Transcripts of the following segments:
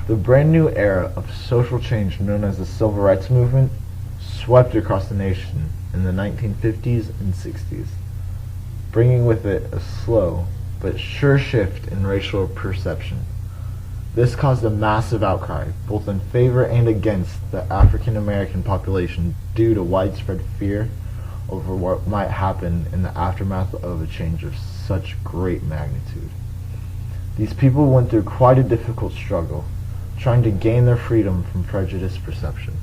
The brand new era of social change known as the Civil Rights Movement swept across the nation in the 1950s and 60s, bringing with it a slow but sure shift in racial perception. This caused a massive outcry, both in favor and against the African American population due to widespread fear over what might happen in the aftermath of a change of such great magnitude. These people went through quite a difficult struggle, trying to gain their freedom from prejudiced perception.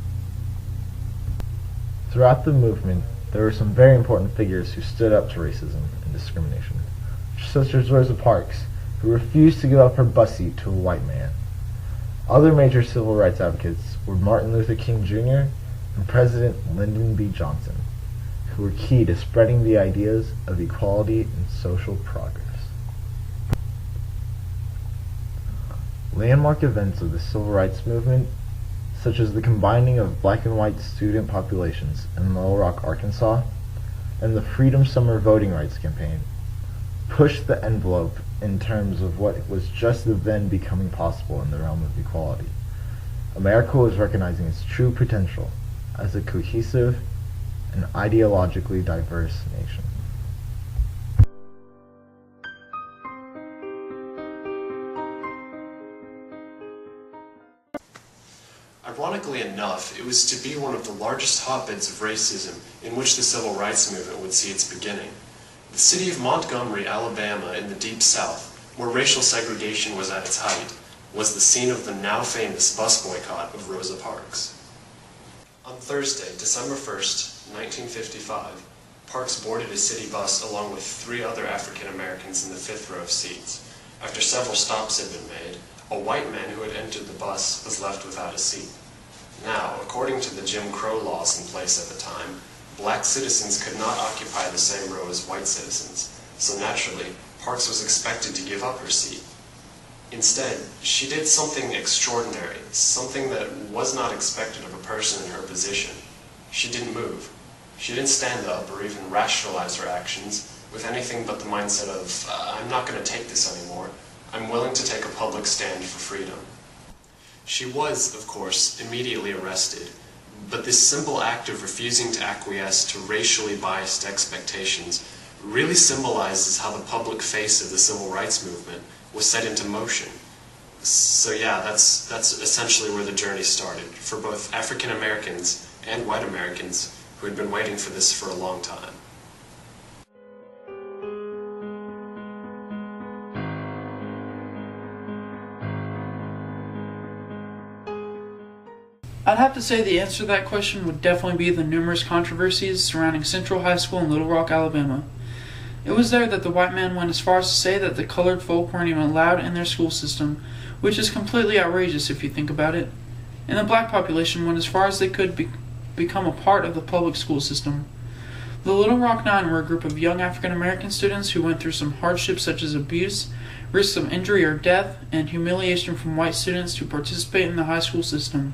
Throughout the movement, there were some very important figures who stood up to racism and discrimination, such as Rosa Parks, who refused to give up her bus seat to a white man. Other major civil rights advocates were Martin Luther King Jr. and President Lyndon B. Johnson, who were key to spreading the ideas of equality and social progress. Landmark events of the civil rights movement, such as the combining of black and white student populations in Little Rock, Arkansas, and the Freedom Summer Voting Rights Campaign, pushed the envelope in terms of what was just then becoming possible in the realm of equality. America was recognizing its true potential as a cohesive and ideologically diverse nation. Ironically enough, it was to be one of the largest hotbeds of racism in which the civil rights movement would see its beginning. The city of Montgomery, Alabama, in the Deep South, where racial segregation was at its height, was the scene of the now famous bus boycott of Rosa Parks. On Thursday, December 1st, 1955, Parks boarded a city bus along with 3 other African Americans in the 5th row of seats. After several stops had been made, a white man who had entered the bus was left without a seat. Now, according to the Jim Crow laws in place at the time, black citizens could not occupy the same row as white citizens, so naturally, Parks was expected to give up her seat. Instead, she did something extraordinary, something that was not expected of a person in her position. She didn't move. She didn't stand up or even rationalize her actions with anything but the mindset of, I'm not going to take this anymore. I'm willing to take a public stand for freedom. She was, of course, immediately arrested, but this simple act of refusing to acquiesce to racially biased expectations really symbolizes how the public face of the civil rights movement was set into motion. So yeah, that's essentially where the journey started, for both African Americans and white Americans who had been waiting for this for a long time. I'd have to say the answer to that question would definitely be the numerous controversies surrounding Central High School in Little Rock, Alabama. It was there that the white man went as far as to say that the colored folk weren't even allowed in their school system, which is completely outrageous if you think about it. And the black population went as far as they could become a part of the public school system. The Little Rock Nine were a group of young African American students who went through some hardships such as abuse, risks of injury or death, and humiliation from white students to participate in the high school system.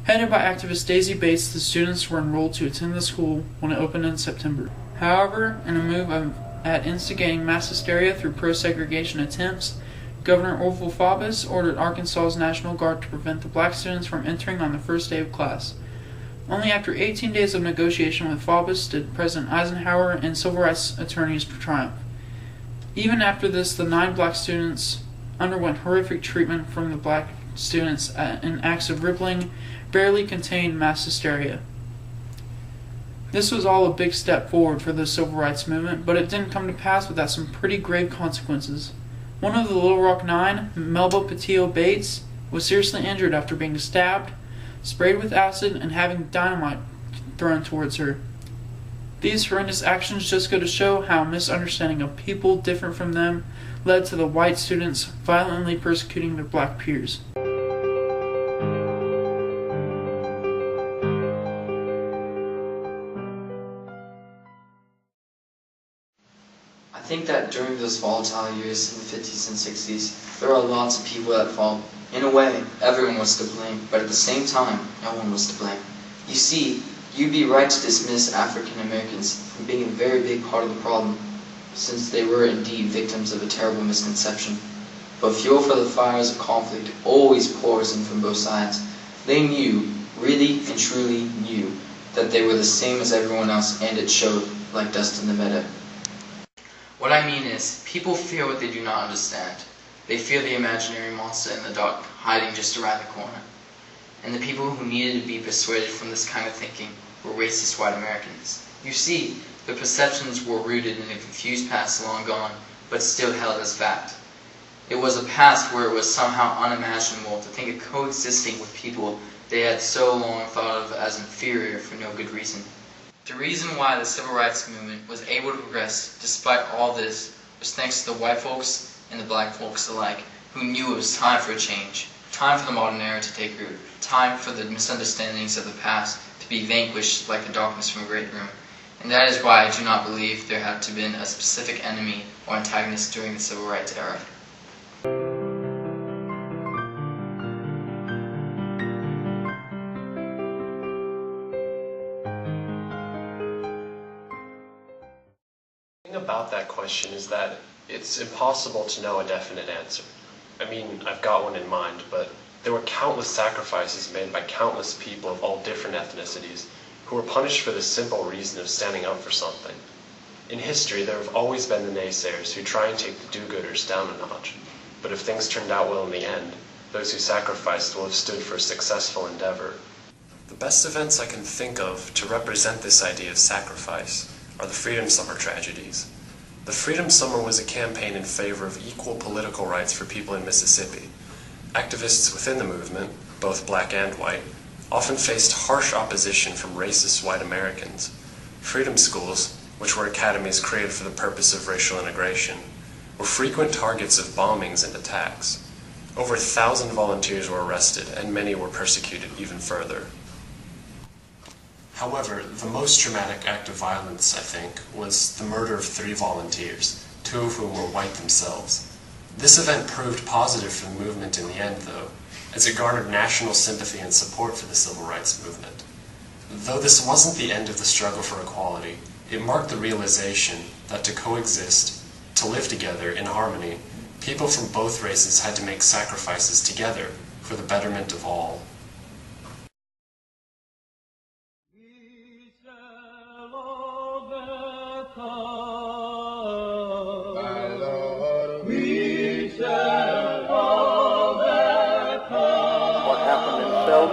Headed by activist Daisy Bates, the students were enrolled to attend the school when it opened in September. However, in a move at instigating mass hysteria through pro-segregation attempts, Governor Orville Faubus ordered Arkansas's National Guard to prevent the black students from entering on the first day of class. Only after 18 days of negotiation with Faubus did President Eisenhower and civil rights attorneys triumph. Even after this, the 9 black students underwent horrific treatment from the black students in acts of rippling, barely contained mass hysteria. This was all a big step forward for the civil rights movement, but it didn't come to pass without some pretty grave consequences. One of the Little Rock Nine, Melba Patillo Bates, was seriously injured after being stabbed, sprayed with acid, and having dynamite thrown towards her. These horrendous actions just go to show how a misunderstanding of people different from them led to the white students violently persecuting their black peers. I think that during those volatile years in the 50s and 60s, there were lots of people at fault. In a way, everyone was to blame, but at the same time, no one was to blame. You see, you'd be right to dismiss African Americans from being a very big part of the problem, since they were indeed victims of a terrible misconception. but fuel for the fires of conflict always pours in from both sides. They knew, really and truly knew, that they were the same as everyone else, and it showed like dust in the meadow. What I mean is, people fear what they do not understand. They fear the imaginary monster in the dark, hiding just around the corner. And the people who needed to be persuaded from this kind of thinking were racist white Americans. You see, the perceptions were rooted in a confused past long gone, but still held as fact. It was a past where it was somehow unimaginable to think of coexisting with people they had so long thought of as inferior for no good reason. The reason why the civil rights movement was able to progress despite all this was thanks to the white folks and the black folks alike, who knew it was time for a change, time for the modern era to take root, time for the misunderstandings of the past to be vanquished like the darkness from a great room. And that is why I do not believe there had to been a specific enemy or antagonist during the civil rights era. The thing about that question is that it's impossible to know a definite answer. I mean, I've got one in mind, but there were countless sacrifices made by countless people of all different ethnicities who were punished for the simple reason of standing up for something. In history, there have always been the naysayers who try and take the do-gooders down a notch, but if things turned out well in the end, those who sacrificed will have stood for a successful endeavor. The best events I can think of to represent this idea of sacrifice are the Freedom Summer tragedies. The Freedom Summer was a campaign in favor of equal political rights for people in Mississippi. Activists within the movement, both black and white, often faced harsh opposition from racist white Americans. Freedom schools, which were academies created for the purpose of racial integration, were frequent targets of bombings and attacks. Over 1,000 volunteers were arrested, and many were persecuted even further. However, the most dramatic act of violence, I think, was the murder of 3 volunteers, 2 of whom were white themselves. This event proved positive for the movement in the end, though, as it garnered national sympathy and support for the civil rights movement. Though this wasn't the end of the struggle for equality, it marked the realization that to coexist, to live together in harmony, people from both races had to make sacrifices together for the betterment of all.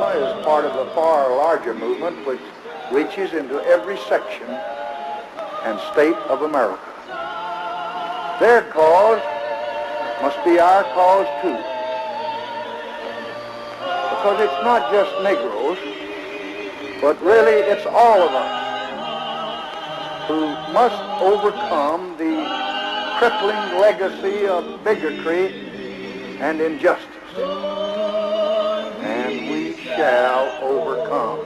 Is part of a far larger movement which reaches into every section and state of America. Their cause must be our cause too, because it's not just Negroes, but really it's all of us who must overcome the crippling legacy of bigotry and injustice. And we shall overcome.